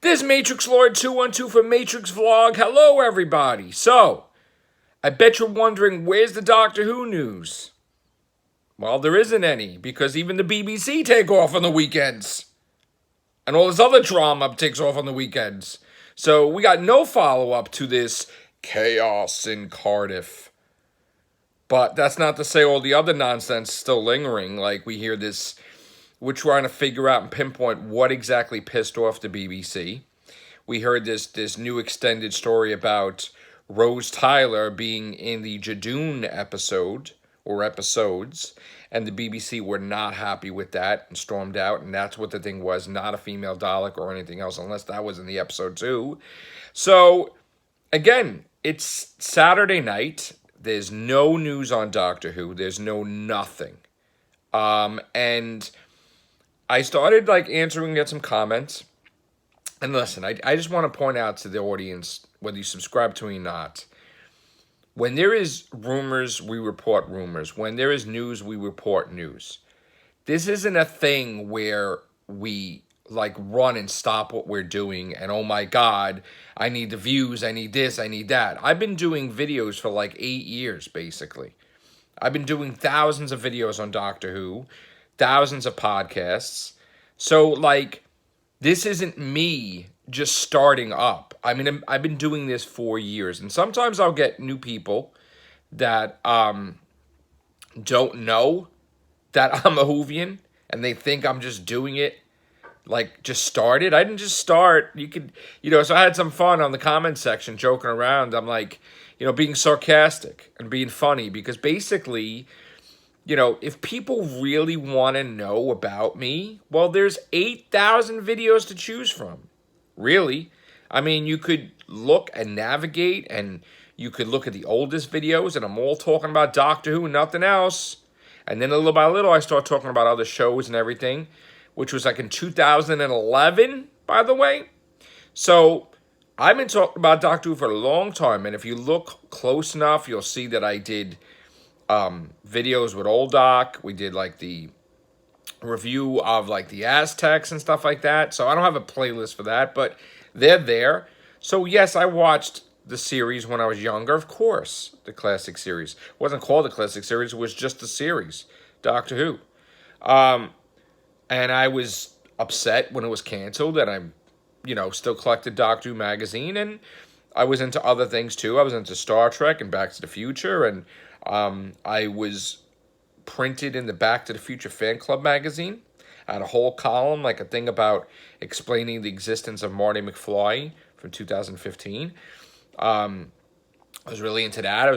This is MatrixLord 212 for MatrixVlog. Hello, everybody. So, I bet you're wondering, where's the Doctor Who news? Well, there isn't any, because even the BBC take off on the weekends. And all this other drama takes off on the weekends. So, we got no follow-up to this chaos in Cardiff. But that's not to say all the other nonsense is still lingering. Like, we hear this... We're trying to figure out and pinpoint what exactly pissed off the BBC. We heard this new extended story about Rose Tyler being in the Jadoon episode, or episodes, and the BBC were not happy with that and stormed out, and that's what the thing was, not a female Dalek or anything else, unless that was in the episode too. So, again, it's Saturday night. There's no news on Doctor Who. There's no nothing. And... I started answering at some comments. And listen, I just want to point out to the audience, whether you subscribe to me or not, when there is rumors, we report rumors. When there is news, we report news. This isn't a thing where we run and stop what we're doing and, oh my God, I need the views, I need this, I need that. I've been doing videos for 8 years, basically. I've been doing thousands of videos on Doctor Who. Thousands of podcasts. So, this isn't me just starting up. I mean, I've been doing this for years. And sometimes I'll get new people that don't know that I'm a Whovian. And they think I'm just doing it, just started. I didn't just start. You could, so I had some fun on the comment section joking around. I'm being sarcastic and being funny. Because basically... if people really want to know about me, well, there's 8,000 videos to choose from. Really. I mean, you could look and navigate, and you could look at the oldest videos, and I'm all talking about Doctor Who and nothing else. And then little by little, I start talking about other shows and everything, which was in 2011, by the way. So, I've been talking about Doctor Who for a long time, and if you look close enough, you'll see that I did... videos with Old Doc. We did the review of the Aztecs and stuff like that. So I don't have a playlist for that, but they're there. So yes, I watched the series when I was younger, of course, the classic series. It wasn't called the classic series, it was just the series, Doctor Who. And I was upset when it was canceled, and I, still collected Doctor Who magazine, and I was into other things too. I was into Star Trek and Back to the Future, and I was printed in the Back to the Future Fan Club magazine. I had a whole column, a thing about explaining the existence of Marty McFly from 2015. I was really into that.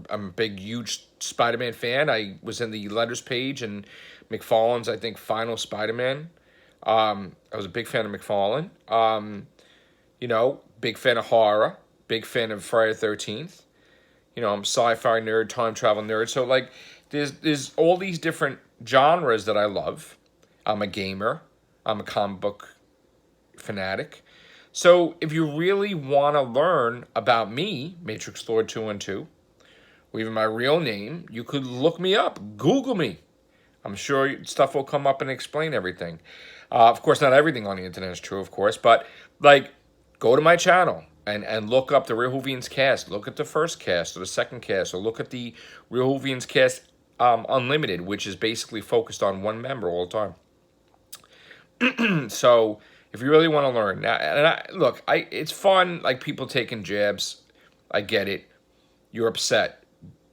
I'm a big, huge Spider-Man fan. I was in the letters page and McFarlane's, I think, final Spider-Man. I was a big fan of McFarlane. Big fan of horror. Big fan of Friday the 13th. I'm a sci-fi nerd, time travel nerd. So, there's all these different genres that I love. I'm a gamer. I'm a comic book fanatic. So, if you really want to learn about me, MatrixLord 212, or even my real name, you could look me up. Google me. I'm sure stuff will come up and explain everything. Of course, not everything on the internet is true, of course. But, go to my channel. And look up the Real Whovians cast. Look at the first cast or the second cast. Or look at the Real Whovians cast Unlimited, which is basically focused on one member all the time. So, if you really want to learn. It's fun, people taking jabs. I get it. You're upset.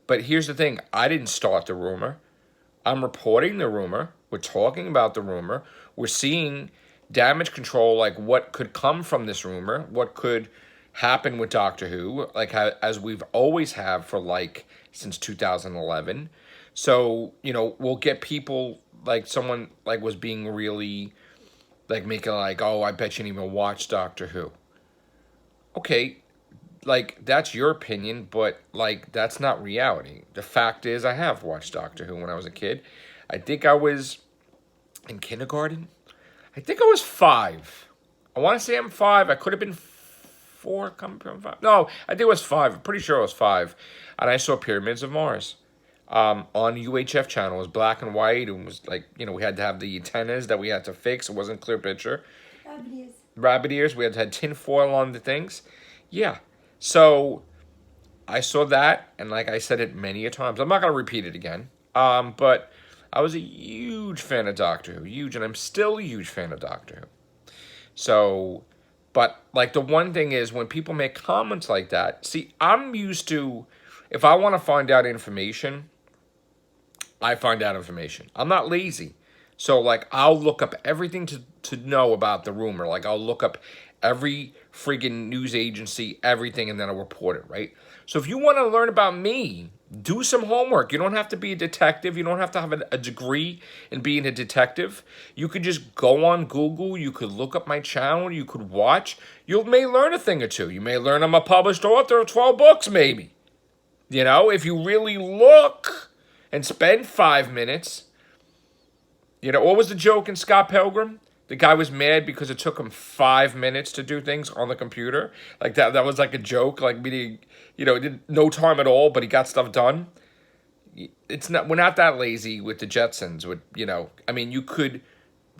But here's the thing. I didn't start the rumor. I'm reporting the rumor. We're talking about the rumor. We're seeing damage control, what could come from this rumor. What could... happen with Doctor Who, as we've always have for since 2011. So, we'll get people someone was being really making oh, I bet you didn't even watch Doctor Who. Okay, that's your opinion, but that's not reality. The fact is I have watched Doctor Who when I was a kid. I think I was in kindergarten. I think I was 5. I want to say I'm 5. I could have been 4, coming from 5. No, I think it was 5. I'm pretty sure it was 5. And I saw Pyramids of Mars on UHF channel. It was black and white. It was we had to have the antennas that we had to fix. It wasn't a clear picture. rabbit ears. We had tin foil on the things. Yeah. So I saw that, and like I said it many a times. I'm not going to repeat it again. But I was a huge fan of Doctor Who. Huge, and I'm still a huge fan of Doctor Who. So, but like the one thing is when people make comments like that, see, I'm used to, if I want to find out information, I find out information. I'm not lazy. So like I'll look up everything to know about the rumor. Like I'll look up every friggin' news agency, everything, and then I'll report it, right? So if you want to learn about me, do some homework. You don't have to be a detective. You don't have to have a degree in being a detective. You could just go on Google. You could look up my channel. You could watch. You may learn a thing or two. You may learn I'm a published author of 12 books, maybe. You know, if you really look and spend 5 minutes. You know, what was the joke in Scott Pilgrim? The guy was mad because it took him 5 minutes to do things on the computer. Like that was like a joke, like meaning, you know, it did no time at all, but he got stuff done. We're not that lazy with the Jetsons. With, you know, I mean, you could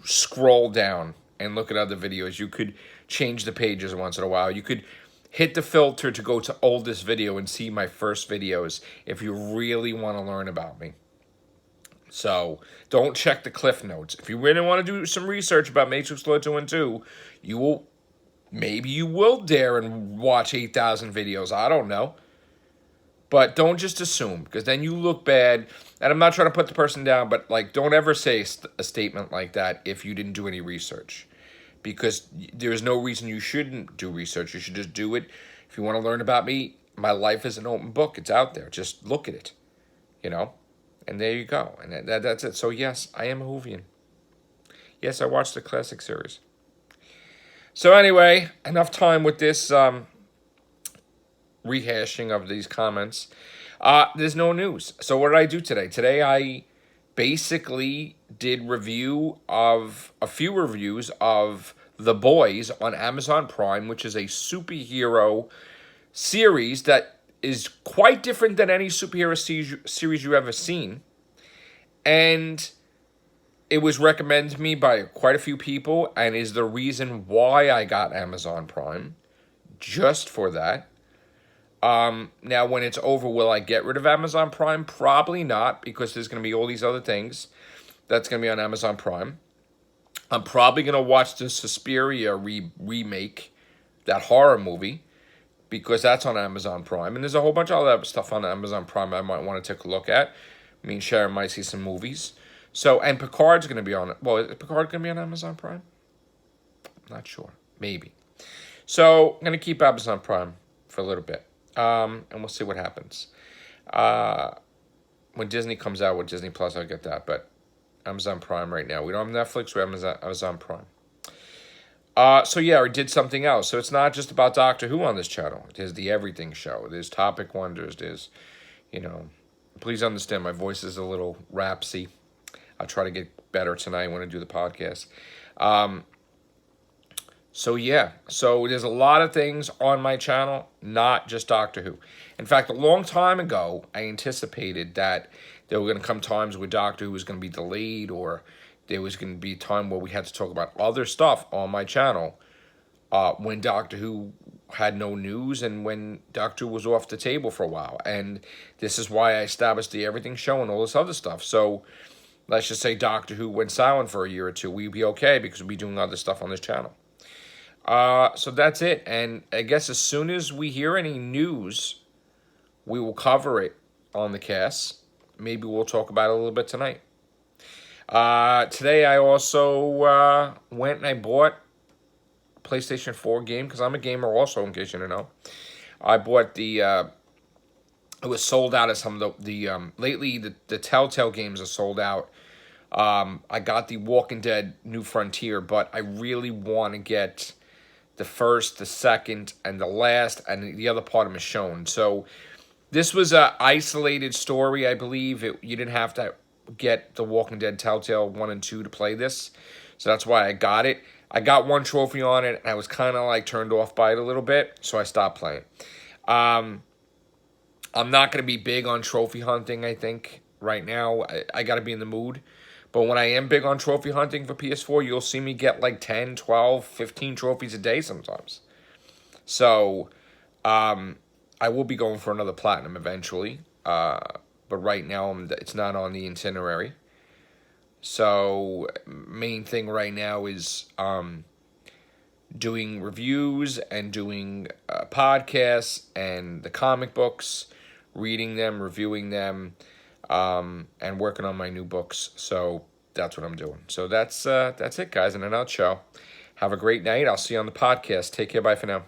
scroll down and look at other videos. You could change the pages once in a while. You could hit the filter to go to oldest video and see my first videos if you really want to learn about me. So don't check the cliff notes. If you really want to do some research about MatrixVlog 2 and 2, maybe you will dare and watch 8,000 videos. I don't know. But don't just assume, because then you look bad. And I'm not trying to put the person down, but like, don't ever say a statement like that if you didn't do any research. Because there's no reason you shouldn't do research. You should just do it. If you want to learn about me, my life is an open book. It's out there. Just look at it, you know. And there you go. And that's it. So, yes, I am a Whovian. Yes, I watched the classic series. So, anyway, enough time with this rehashing of these comments. There's no news. So, what did I do today? Today, I basically did a few reviews of The Boys on Amazon Prime, which is a superhero series that is quite different than any superhero series you've ever seen. And it was recommended to me by quite a few people and is the reason why I got Amazon Prime. Just for that. Now, when it's over, will I get rid of Amazon Prime? Probably not, because there's going to be all these other things that's going to be on Amazon Prime. I'm probably going to watch the Suspiria remake, that horror movie, because that's on Amazon Prime. And there's a whole bunch of other stuff on Amazon Prime I might want to take a look at. Me and Sharon might see some movies. So, and Picard's going to be on it. Well, is Picard going to be on Amazon Prime? I'm not sure. Maybe. So, I'm going to keep Amazon Prime for a little bit. And we'll see what happens. When Disney comes out with Disney Plus, I'll get that. But Amazon Prime right now. We don't have Netflix, we have Amazon Prime. So yeah, I did something else. So it's not just about Doctor Who on this channel. There's the Everything Show. There's Topic Wonders. There's, you know, please understand my voice is a little rapsy. I'll try to get better tonight when I do the podcast. So yeah, so there's a lot of things on my channel, not just Doctor Who. In fact, a long time ago, I anticipated that there were going to come times where Doctor Who was going to be delayed, or there was going to be a time where we had to talk about other stuff on my channel when Doctor Who had no news and when Doctor Who was off the table for a while. And this is why I established the Everything Show and all this other stuff. So let's just say Doctor Who went silent for a year or two. We'd be okay because we'd be doing other stuff on this channel. So that's it. And I guess as soon as we hear any news, we will cover it on the cast. Maybe we'll talk about it a little bit tonight. Today I also went and I bought a PlayStation 4 game because I'm a gamer also, in case you don't know. I bought the, it was sold out of some of lately the Telltale games are sold out. I got the Walking Dead New Frontier, but I really want to get the first, the second, and the last, and the other part of Michonne. So this was a isolated story, I believe. You didn't have to get the Walking Dead Telltale 1 and 2 to play this. So that's why I got it. I got one trophy on it, and I was kind of like turned off by it a little bit, so I stopped playing. I'm not going to be big on trophy hunting, I think, right now. I got to be in the mood. But when I am big on trophy hunting for PS4, you'll see me get like 10, 12, 15 trophies a day sometimes. So, I will be going for another platinum eventually. But right now, it's not on the itinerary. So, main thing right now is doing reviews and doing podcasts and the comic books, reading them, reviewing them, and working on my new books. So that's what I'm doing. So that's it, guys, in a nutshell. Have a great night. I'll see you on the podcast. Take care. Bye for now.